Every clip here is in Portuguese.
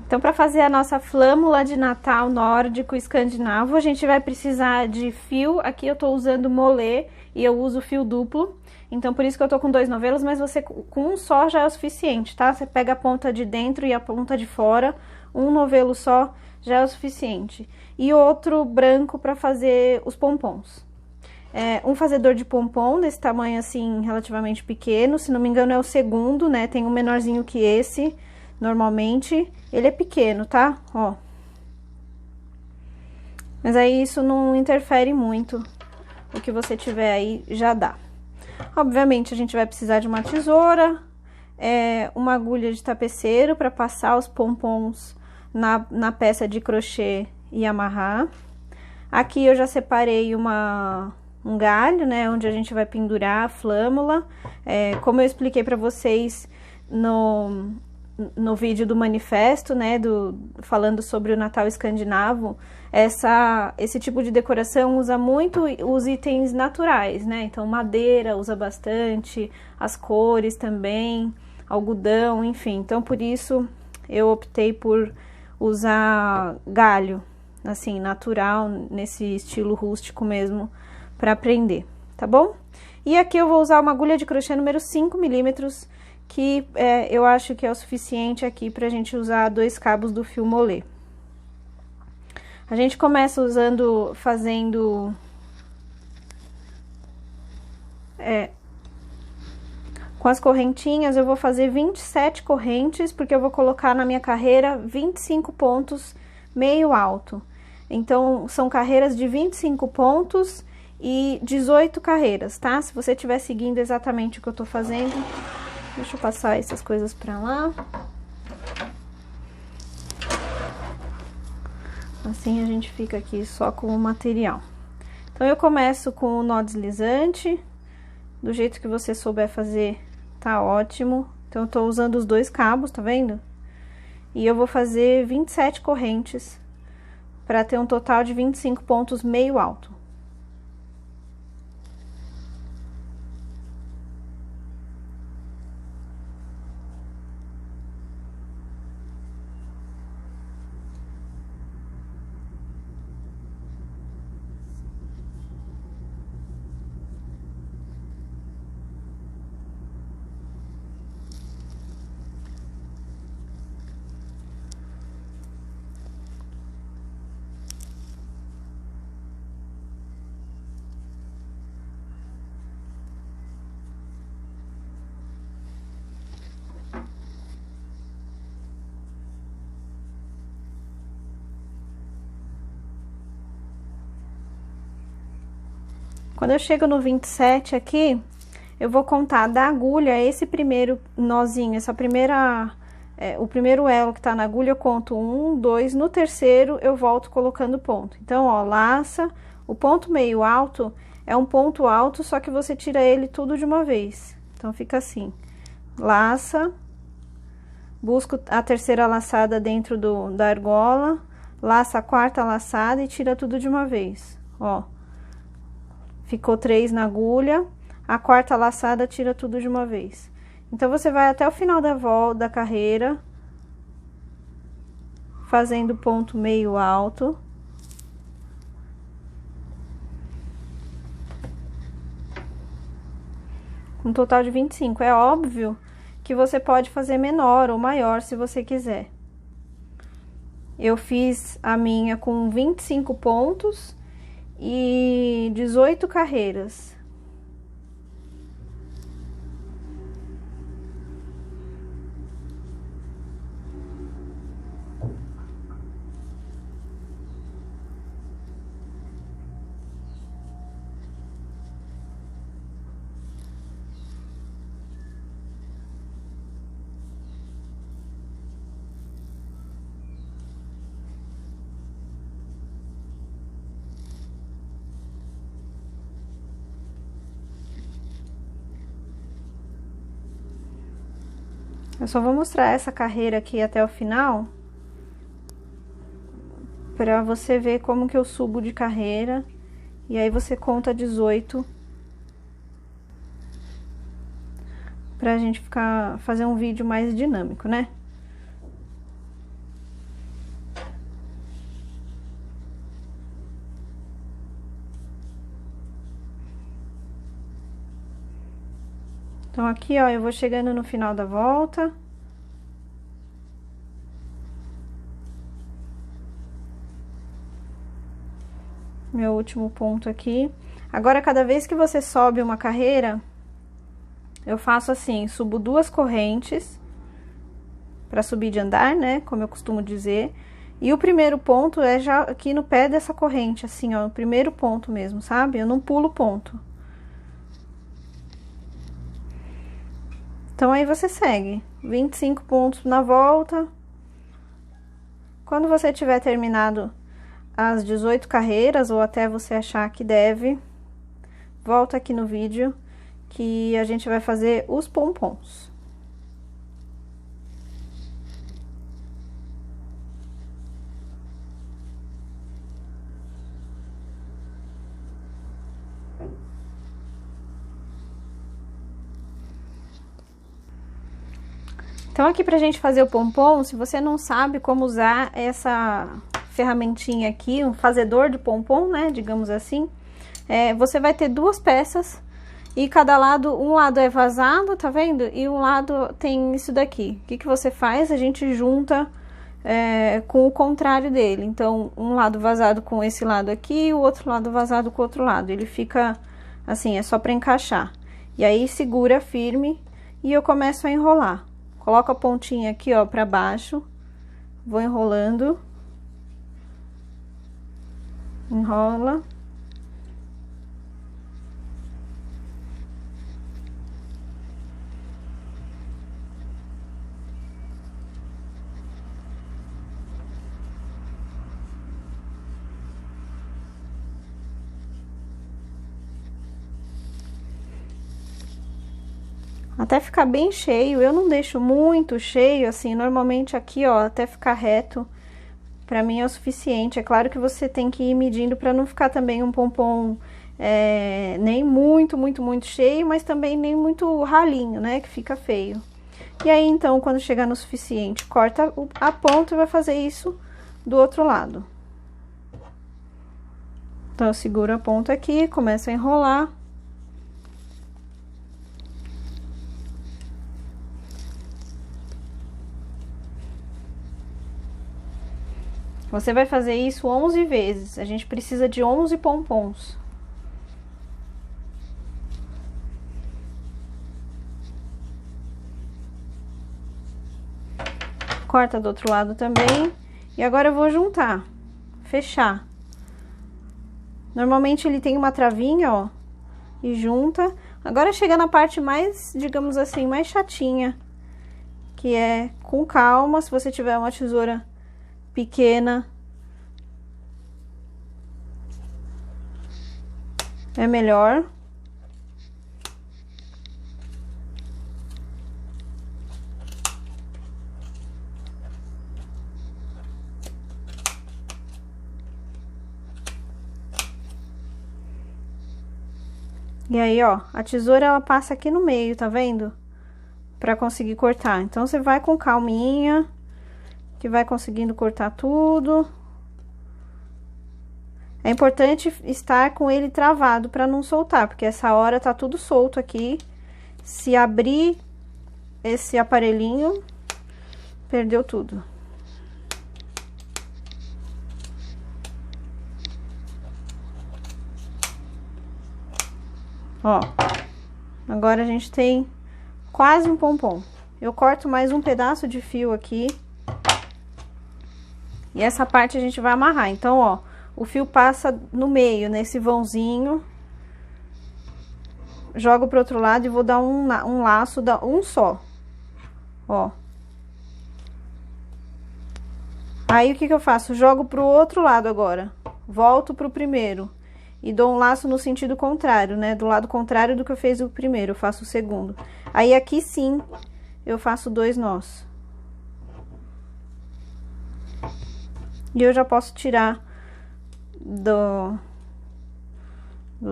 Então, para fazer a nossa flâmula de Natal nórdico escandinavo, a gente vai precisar de fio. Aqui eu tô usando molê e eu uso fio duplo. Então, por isso que eu tô com 2 novelos, mas você com um só já é o suficiente, tá? Você pega a ponta de dentro e a ponta de fora, um novelo só já é o suficiente. E outro branco para fazer os pompons. Um fazedor de pompom desse tamanho assim, relativamente pequeno, se não me engano é o segundo, né? Tem um menorzinho que esse, normalmente. Ele é pequeno, tá? Ó. Mas aí isso não interfere muito. O que você tiver aí já dá. Obviamente, a gente vai precisar de uma tesoura, uma agulha de tapeceiro para passar os pompons na peça de crochê e amarrar. Aqui eu já separei um galho, né, onde a gente vai pendurar a flâmula. Como eu expliquei para vocês no vídeo do manifesto, né, falando sobre o Natal escandinavo, esse tipo de decoração usa muito os itens naturais, né? Então, madeira usa bastante, as cores também, algodão, enfim. Então, por isso, eu optei por usar galho, assim, natural, nesse estilo rústico mesmo, para prender, tá bom? E aqui eu vou usar uma agulha de crochê número 5 milímetros, que eu acho que é o suficiente aqui pra gente usar 2 cabos do fio molê. A gente começa fazendo com as correntinhas. Eu vou fazer 27 correntes, porque eu vou colocar na minha carreira 25 pontos meio alto. Então, são carreiras de 25 pontos e 18 carreiras, tá? Se você estiver seguindo exatamente o que eu tô fazendo. Deixa eu passar essas coisas pra lá. Assim a gente fica aqui só com o material. Então, eu começo com o nó deslizante. Do jeito que você souber fazer, tá ótimo. Então, eu tô usando os 2 cabos, tá vendo? E eu vou fazer 27 correntes para ter um total de 25 pontos meio alto. Quando eu chego no 27 aqui, eu vou contar da agulha esse primeiro nozinho, o primeiro elo que tá na agulha, eu conto 1, 2, no terceiro eu volto colocando ponto. Então, ó, laça, o ponto meio alto é um ponto alto, só que você tira ele tudo de uma vez. Então, fica assim, laça, busco a terceira laçada dentro da argola, laça a quarta laçada e tira tudo de uma vez, ó. Ficou 3 na agulha, a quarta laçada tira tudo de uma vez. Então, você vai até o final da volta da carreira, fazendo ponto meio alto. Um total de 25. É óbvio que você pode fazer menor ou maior, se você quiser. Eu fiz a minha com 25 pontos e 18 carreiras. Eu só vou mostrar essa carreira aqui até o final, pra você ver como que eu subo de carreira, e aí você conta 18, pra gente fazer um vídeo mais dinâmico, né? Então, aqui, ó, eu vou chegando no final da volta. Meu último ponto aqui. Agora, cada vez que você sobe uma carreira, eu faço assim, subo 2 correntes para subir de andar, né, como eu costumo dizer. E o primeiro ponto é já aqui no pé dessa corrente, assim, ó, o primeiro ponto mesmo, sabe? Eu não pulo ponto. Então, aí você segue 25 pontos na volta. Quando você tiver terminado as 18 carreiras, ou até você achar que deve, volta aqui no vídeo, que a gente vai fazer os pompons. Então, aqui pra gente fazer o pompom, se você não sabe como usar essa ferramentinha aqui, um fazedor de pompom, né, digamos assim, você vai ter 2 peças e cada lado, um lado é vazado, tá vendo? E um lado tem isso daqui. O que que você faz? A gente junta com o contrário dele. Então, um lado vazado com esse lado aqui, o outro lado vazado com o outro lado. Ele fica assim, é só pra encaixar. E aí, segura firme e eu começo a enrolar. Coloco a pontinha aqui, ó, pra baixo, vou enrolando, enrola. Até ficar bem cheio, eu não deixo muito cheio, assim, normalmente aqui, ó, até ficar reto, pra mim é o suficiente. É claro que você tem que ir medindo pra não ficar também um pompom nem muito cheio, mas também nem muito ralinho, né, que fica feio. E aí, então, quando chegar no suficiente, corta a ponta e vai fazer isso do outro lado. Então, eu seguro a ponta aqui, começo a enrolar. Você vai fazer isso 11 vezes. A gente precisa de 11 pompons. Corta do outro lado também. E agora eu vou juntar, fechar. Normalmente ele tem uma travinha, ó, e junta. Agora chega na parte mais, digamos assim, mais chatinha, que é com calma. Se você tiver uma tesoura pequena, é melhor. E aí, ó, a tesoura ela passa aqui no meio, tá vendo? Pra conseguir cortar. Então, você vai com calminha, que vai conseguindo cortar tudo. É importante estar com ele travado pra não soltar, porque essa hora tá tudo solto aqui. Se abrir esse aparelhinho, perdeu tudo. Ó, agora a gente tem quase um pompom. Eu corto mais um pedaço de fio aqui. E essa parte a gente vai amarrar. Então, ó, o fio passa no meio, nesse vãozinho. Jogo pro outro lado e vou dar um laço, um só. Ó. Aí, o que que eu faço? Jogo pro outro lado agora. Volto pro primeiro. E dou um laço no sentido contrário, né? Do lado contrário do que eu fiz o primeiro, eu faço o segundo. Aí, aqui sim, eu faço 2 nós. E eu já posso tirar do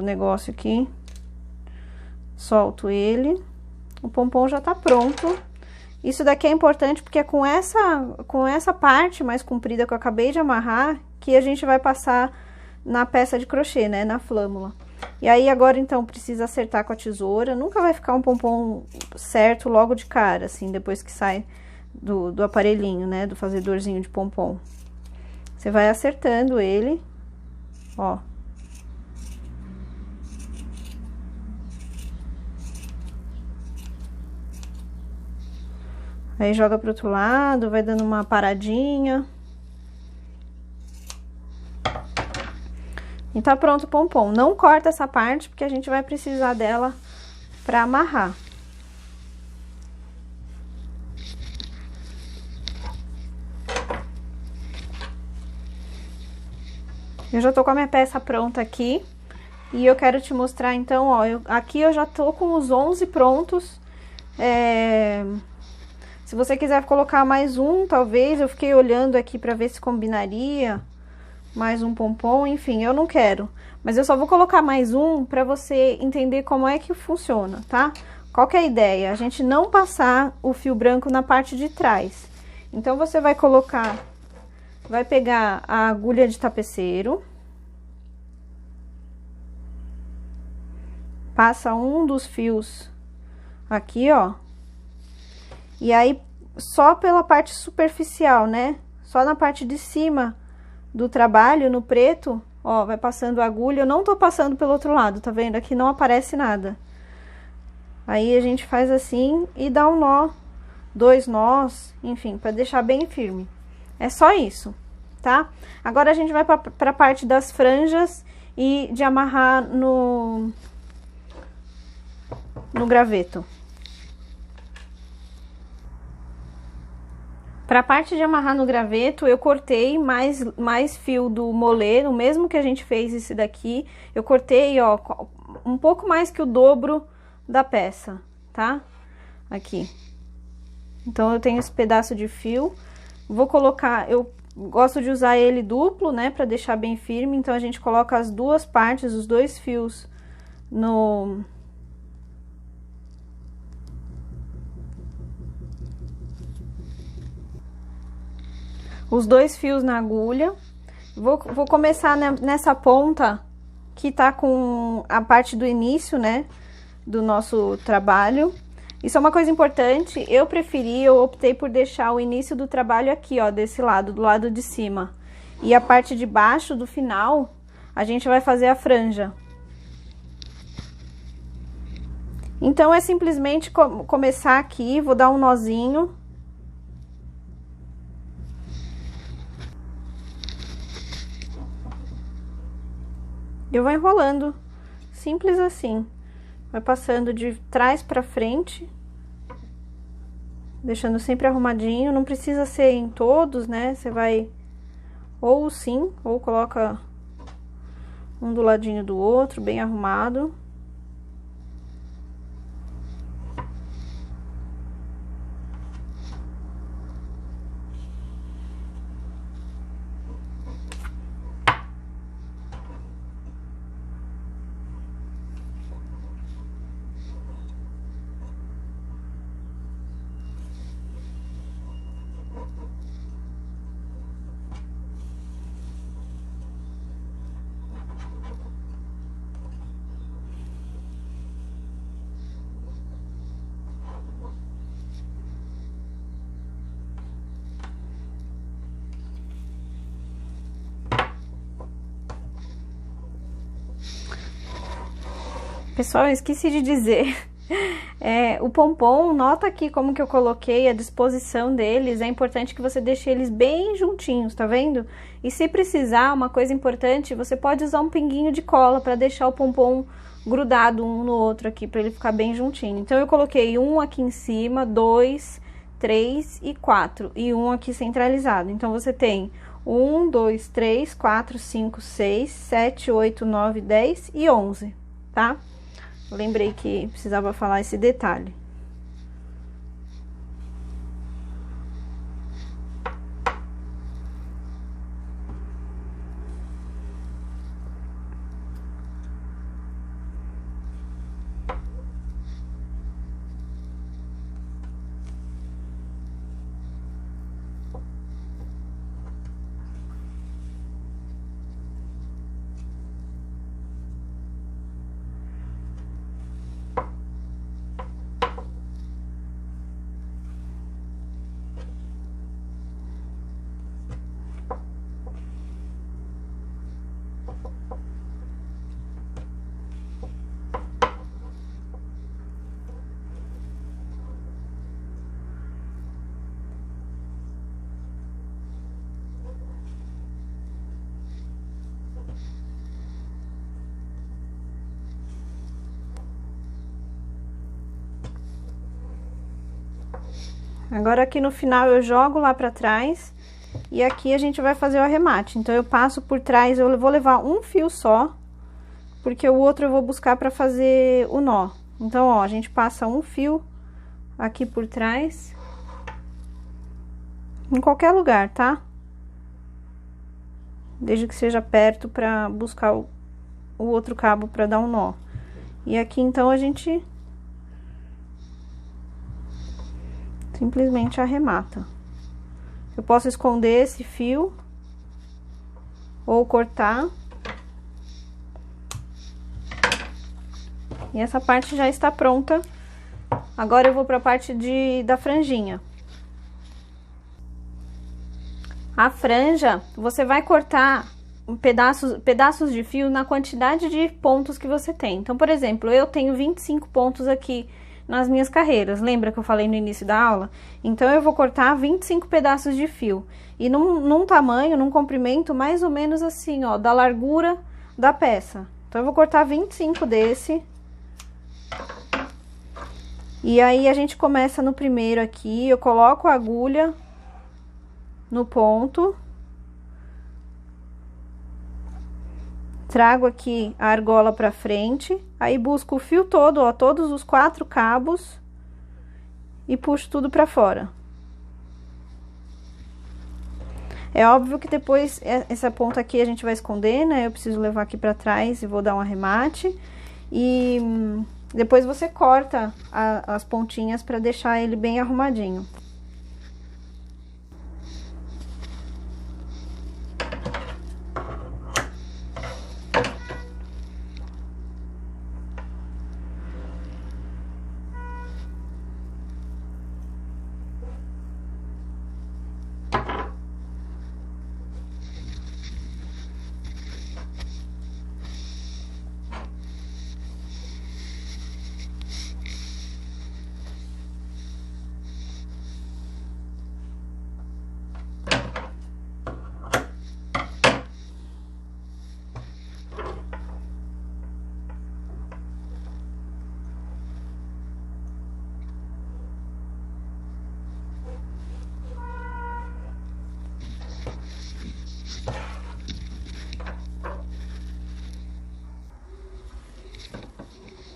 negócio aqui. Solto ele. O pompom já tá pronto. Isso daqui é importante porque é com essa parte mais comprida que eu acabei de amarrar que a gente vai passar na peça de crochê, né? Na flâmula. E aí, agora, então, precisa acertar com a tesoura. Nunca vai ficar um pompom certo logo de cara, assim, depois que sai do aparelhinho, né? Do fazedorzinho de pompom. Você vai acertando ele, ó. Aí, joga pro outro lado, vai dando uma paradinha. E tá pronto o pompom. Não corta essa parte, porque a gente vai precisar dela pra amarrar. Eu já tô com a minha peça pronta aqui. E eu quero te mostrar, então, ó, aqui eu já tô com os 11 prontos. Se você quiser colocar mais um, talvez, eu fiquei olhando aqui pra ver se combinaria. Mais um pompom, enfim, eu não quero. Mas eu só vou colocar mais um pra você entender como é que funciona, tá? Qual que é a ideia? A gente não passar o fio branco na parte de trás. Então, você vai colocar... Vai pegar a agulha de tapeceiro. Passa um dos fios aqui, ó. E aí, só pela parte superficial, né? Só na parte de cima do trabalho, no preto, ó, vai passando a agulha. Eu não tô passando pelo outro lado, tá vendo? Aqui não aparece nada. Aí, a gente faz assim e dá um nó, 2 nós, enfim, pra deixar bem firme. É só isso, tá? Agora, a gente vai pra parte das franjas e de amarrar no graveto. Para a parte de amarrar no graveto, eu cortei mais fio do molê, o mesmo que a gente fez esse daqui. Eu cortei, ó, um pouco mais que o dobro da peça, tá? Aqui. Então, eu tenho esse pedaço de fio. Vou colocar, eu gosto de usar ele duplo, né, para deixar bem firme. Então, a gente coloca as duas partes, os dois fios os dois fios na agulha. Vou começar nessa ponta que tá com a parte do início, né, do nosso trabalho. Isso é uma coisa importante, eu optei por deixar o início do trabalho aqui, ó, desse lado, do lado de cima. E a parte de baixo, do final, a gente vai fazer a franja. Então, é simplesmente começar aqui, vou dar um nozinho. Eu vou enrolando, simples assim. Vai passando de trás pra frente, deixando sempre arrumadinho. Não precisa ser em todos, né? Você vai ou sim, ou coloca um do ladinho do outro, bem arrumado. Pessoal, eu esqueci de dizer, o pompom, nota aqui como que eu coloquei a disposição deles, é importante que você deixe eles bem juntinhos, tá vendo? E se precisar, uma coisa importante, você pode usar um pinguinho de cola para deixar o pompom grudado um no outro aqui, para ele ficar bem juntinho. Então, eu coloquei um aqui em cima, 2, 3 e 4, e um aqui centralizado. Então, você tem 1, 2, 3, 4, 5, 6, 7, 8, 9, 10 e 11, tá? Lembrei que precisava falar esse detalhe. Agora aqui no final eu jogo lá pra trás e aqui a gente vai fazer o arremate. Então eu passo por trás, eu vou levar um fio só, porque o outro eu vou buscar pra fazer o nó. Então, ó, a gente passa um fio aqui por trás, em qualquer lugar, tá? Desde que seja perto pra buscar o outro cabo pra dar um nó. E aqui então a gente simplesmente arremata. Eu posso esconder esse fio ou cortar. E essa parte já está pronta. Agora eu vou para a parte da franjinha. A franja, você vai cortar pedaços de fio na quantidade de pontos que você tem. Então, por exemplo, eu tenho 25 pontos aqui nas minhas carreiras, lembra que eu falei no início da aula? Então, eu vou cortar 25 pedaços de fio. E num tamanho, num comprimento, mais ou menos assim, ó, da largura da peça. Então, eu vou cortar 25 desse. E aí, a gente começa no primeiro aqui, eu coloco a agulha no ponto. Trago aqui a argola pra frente, aí busco o fio todo, ó, todos os 4 cabos e puxo tudo pra fora. É óbvio que depois essa ponta aqui a gente vai esconder, né? Eu preciso levar aqui pra trás e vou dar um arremate. E depois você corta as pontinhas pra deixar ele bem arrumadinho.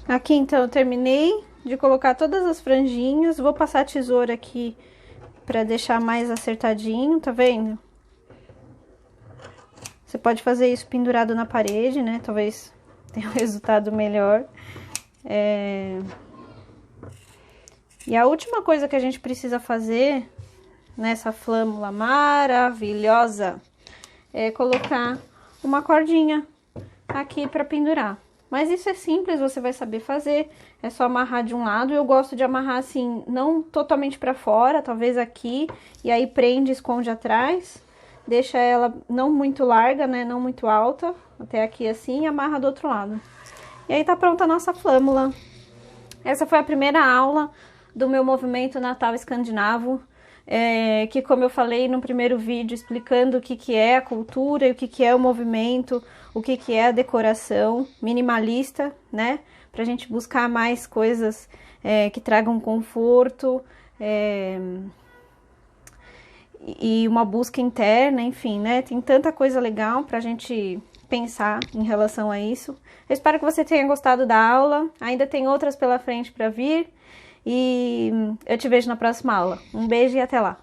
Aqui, então, eu terminei de colocar todas as franjinhas. Vou passar a tesoura aqui pra deixar mais acertadinho, tá vendo? Você pode fazer isso pendurado na parede, né? Talvez tenha um resultado melhor. E a última coisa que a gente precisa fazer nessa flâmula maravilhosa é colocar uma cordinha aqui pra pendurar. Mas isso é simples, você vai saber fazer, é só amarrar de um lado. Eu gosto de amarrar assim, não totalmente pra fora, talvez aqui, e aí prende e esconde atrás. Deixa ela não muito larga, né, não muito alta, até aqui assim, e amarra do outro lado. E aí tá pronta a nossa flâmula. Essa foi a primeira aula do meu movimento Natal Escandinavo, que, como eu falei no primeiro vídeo, explicando o que é a cultura e o que é o movimento, o que é a decoração minimalista, né? Pra gente buscar mais coisas que tragam conforto e uma busca interna, enfim, né? Tem tanta coisa legal pra gente pensar em relação a isso. Eu espero que você tenha gostado da aula, ainda tem outras pela frente pra vir. E eu te vejo na próxima aula. Um beijo e até lá!